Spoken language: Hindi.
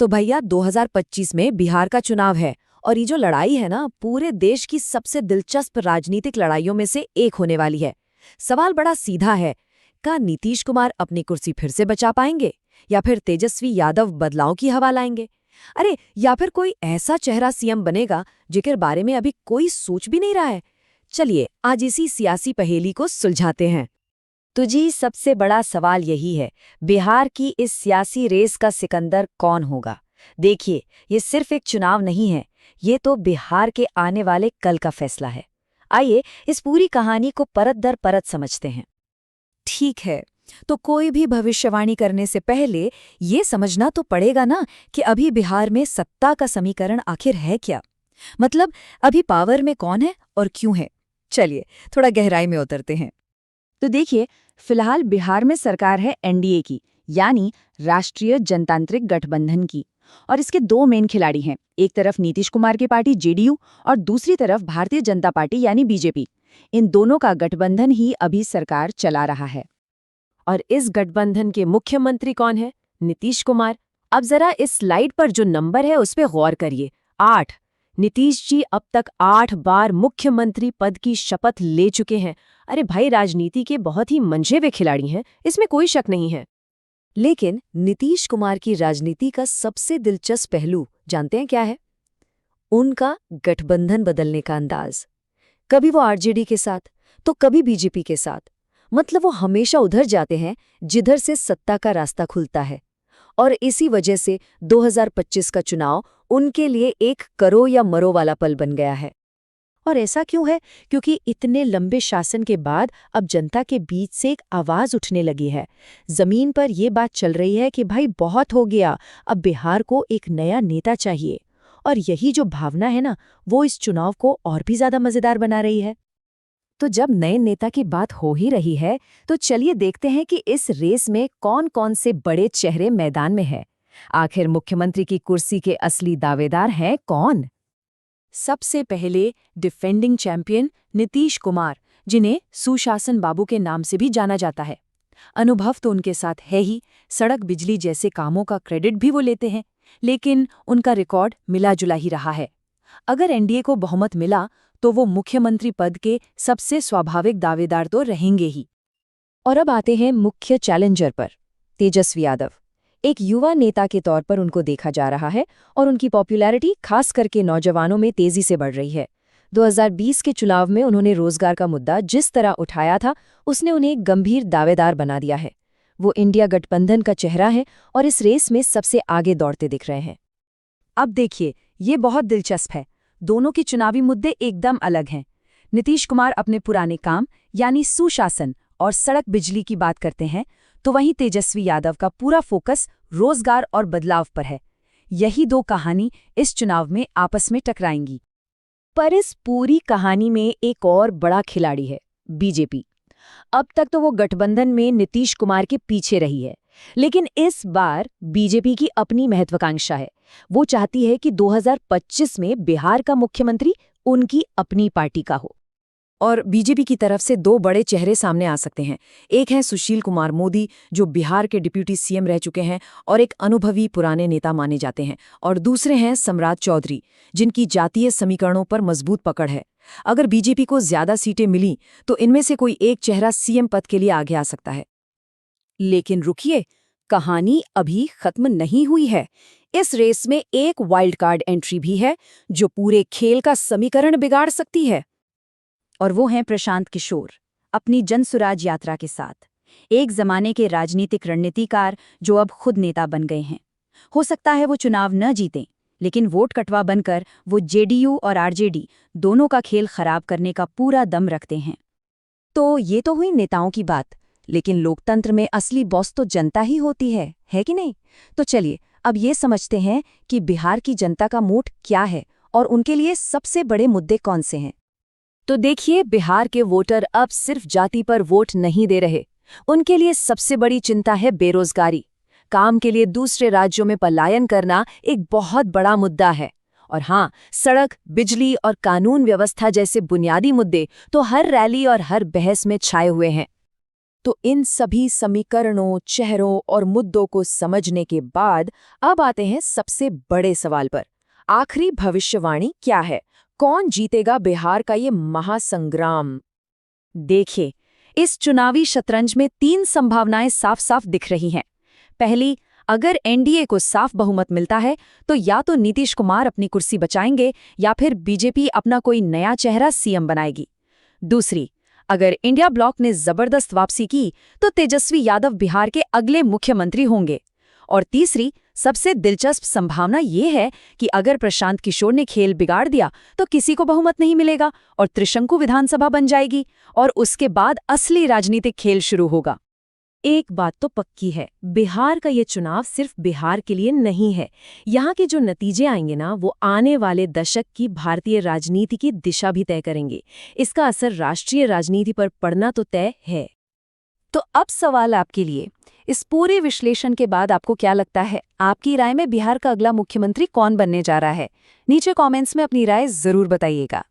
तो भैया 2025 में बिहार का चुनाव है और ये जो लड़ाई है ना पूरे देश की सबसे दिलचस्प राजनीतिक लड़ाइयों में से एक होने वाली है। सवाल बड़ा सीधा है, क्या नीतीश कुमार अपनी कुर्सी फिर से बचा पाएंगे या फिर तेजस्वी यादव बदलाव की हवा लाएंगे? अरे या फिर कोई ऐसा चेहरा सीएम बनेगा जिसके बारे में अभी कोई सोच भी नहीं रहा है। चलिए आज इसी सियासी पहेली को सुलझाते हैं। तो जी सबसे बड़ा सवाल यही है, बिहार की इस सियासी रेस का सिकंदर कौन होगा? देखिए, ये सिर्फ एक चुनाव नहीं है, ये तो बिहार के आने वाले कल का फैसला है। आइए इस पूरी कहानी को परत दर परत समझते हैं। ठीक है, तो कोई भी भविष्यवाणी करने से पहले ये समझना तो पड़ेगा ना कि अभी बिहार में सत्ता का समीकरण आखिर है क्या। मतलब अभी पावर में कौन है और क्यों है। चलिए थोड़ा गहराई में उतरते हैं। तो देखिए, फिलहाल बिहार में सरकार है एनडीए की, यानी राष्ट्रीय जनतांत्रिक गठबंधन की। और इसके दो मेन खिलाड़ी हैं, एक तरफ नीतीश कुमार की पार्टी जेडीयू और दूसरी तरफ भारतीय जनता पार्टी यानी बीजेपी। इन दोनों का गठबंधन ही अभी सरकार चला रहा है। और इस गठबंधन के मुख्यमंत्री कौन है? नीतीश कुमार। अब जरा इस स्लाइड पर जो नंबर है उस पर गौर करिए, 8। नीतीश जी अब तक 8 बार मुख्यमंत्री पद की शपथ ले चुके हैं। अरे भाई, राजनीति के बहुत ही मंझे हुए खिलाड़ी हैं, इसमें कोई शक नहीं है। लेकिन नीतीश कुमार की राजनीति का सबसे दिलचस्प पहलू जानते हैं क्या है? उनका गठबंधन बदलने का अंदाज। कभी वो आरजेडी के साथ तो कभी बीजेपी के साथ। मतलब वो हमेशा उधर जाते हैं जिधर से सत्ता का रास्ता खुलता है। और इसी वजह से 2025 का चुनाव उनके लिए एक करो या मरो वाला पल बन गया है। और ऐसा क्यों है? क्योंकि इतने लंबे शासन के बाद अब जनता के बीच से एक आवाज उठने लगी है। जमीन पर ये बात चल रही है कि भाई बहुत हो गया, अब बिहार को एक नया नेता चाहिए। और यही जो भावना है ना, वो इस चुनाव को और भी ज्यादा मजेदार बना रही है। तो जब नए नेता की बात हो ही रही है, तो चलिए देखते हैं कि इस रेस में कौन कौन से बड़े चेहरे मैदान में हैं। आखिर मुख्यमंत्री की कुर्सी के असली दावेदार हैं कौन? सबसे पहले डिफेंडिंग चैंपियन नीतीश कुमार, जिन्हें सुशासन बाबू के नाम से भी जाना जाता है। अनुभव तो उनके साथ है ही, सड़क बिजली जैसे कामों का क्रेडिट भी वो लेते हैं, लेकिन उनका रिकॉर्ड मिला जुला ही रहा है। अगर एनडीए को बहुमत मिला तो वो मुख्यमंत्री पद के सबसे स्वाभाविक दावेदार तो रहेंगे ही। और अब आते हैं मुख्य चैलेंजर पर, तेजस्वी यादव। एक युवा नेता के तौर पर उनको देखा जा रहा है और उनकी पॉपुलैरिटी खास करके नौजवानों में तेजी से बढ़ रही है। 2020 के चुनाव में उन्होंने रोजगार का मुद्दा जिस तरह उठाया था, उसने उन्हें एक गंभीर दावेदार बना दिया है। वो इंडिया गठबंधन का चेहरा है और इस रेस में सबसे आगे दौड़ते दिख रहे हैं। अब देखिए, ये बहुत दिलचस्प है। दोनों के चुनावी मुद्दे एकदम अलग हैं। नीतीश कुमार अपने पुराने काम यानी सुशासन और सड़क बिजली की बात करते हैं, तो वहीं तेजस्वी यादव का पूरा फोकस रोजगार और बदलाव पर है। यही दो कहानी इस चुनाव में आपस में टकराएंगी। पर इस पूरी कहानी में एक और बड़ा खिलाड़ी है, बीजेपी। अब तक तो वो गठबंधन में नीतीश कुमार के पीछे रही है, लेकिन इस बार बीजेपी की अपनी महत्वाकांक्षा है। वो चाहती है कि 2025 में बिहार का मुख्यमंत्री उनकी अपनी पार्टी का हो। और बीजेपी की तरफ से दो बड़े चेहरे सामने आ सकते हैं। एक है सुशील कुमार मोदी, जो बिहार के डिप्यूटी सीएम रह चुके हैं और एक अनुभवी पुराने नेता माने जाते हैं। और दूसरे हैं सम्राट चौधरी, जिनकी जातीय समीकरणों पर मजबूत पकड़ है। अगर बीजेपी को ज्यादा सीटें मिली तो इनमें से कोई एक चेहरा सीएम पद के लिए आगे आ सकता है। लेकिन रुकिए, कहानी अभी खत्म नहीं हुई है। इस रेस में एक वाइल्ड कार्ड एंट्री भी है जो पूरे खेल का समीकरण बिगाड़ सकती है। और वो हैं प्रशांत किशोर, अपनी जनसुराज यात्रा के साथ। एक जमाने के राजनीतिक रणनीतिकार जो अब खुद नेता बन गए हैं। हो सकता है वो चुनाव न जीतें, लेकिन वोट कटवा बनकर वो जेडीयू और आरजेडी दोनों का खेल खराब करने का पूरा दम रखते हैं। तो ये तो हुई नेताओं की बात, लेकिन लोकतंत्र में असली बॉस तो जनता ही होती है कि नहीं? तो चलिए अब ये समझते हैं कि बिहार की जनता का मूड क्या है और उनके लिए सबसे बड़े मुद्दे कौन से हैं। तो देखिए, बिहार के वोटर अब सिर्फ जाति पर वोट नहीं दे रहे। उनके लिए सबसे बड़ी चिंता है बेरोजगारी। काम के लिए दूसरे राज्यों में पलायन करना एक बहुत बड़ा मुद्दा है। और हाँ, सड़क, बिजली और कानून व्यवस्था जैसे बुनियादी मुद्दे तो हर रैली और हर बहस में छाए हुए हैं। तो इन सभी समीकरणों, चेहरों और मुद्दों को समझने के बाद अब आते हैं सबसे बड़े सवाल पर। आखिरी भविष्यवाणी क्या है? कौन जीतेगा बिहार का ये महासंग्राम? देखिए, इस चुनावी शतरंज में 3 संभावनाएं साफ-साफ दिख रही हैं। पहली, अगर एनडीए को साफ बहुमत मिलता है तो या तो नीतीश कुमार अपनी कुर्सी बचाएंगे या फिर बीजेपी अपना कोई नया चेहरा सीएम बनाएगी। दूसरी, अगर इंडिया ब्लॉक ने जबरदस्त वापसी की तो तेजस्वी यादव बिहार के अगले मुख्यमंत्री होंगे। और तीसरी, सबसे दिलचस्प संभावना ये है कि अगर प्रशांत किशोर ने खेल बिगाड़ दिया तो किसी को बहुमत नहीं मिलेगा और त्रिशंकु विधानसभा बन जाएगी और उसके बाद असली राजनीतिक खेल शुरू होगा। एक बात तो पक्की है, बिहार का ये चुनाव सिर्फ बिहार के लिए नहीं है। यहाँ के जो नतीजे आएंगे ना, वो आने वाले दशक की भारतीय राजनीति की दिशा भी तय करेंगे। इसका असर राष्ट्रीय राजनीति पर पड़ना तो तय है। तो अब सवाल आपके लिए, इस पूरे विश्लेषण के बाद आपको क्या लगता है? आपकी राय में बिहार का अगला मुख्यमंत्री कौन बनने जा रहा है? नीचे कमेंट्स में अपनी राय जरूर बताइएगा।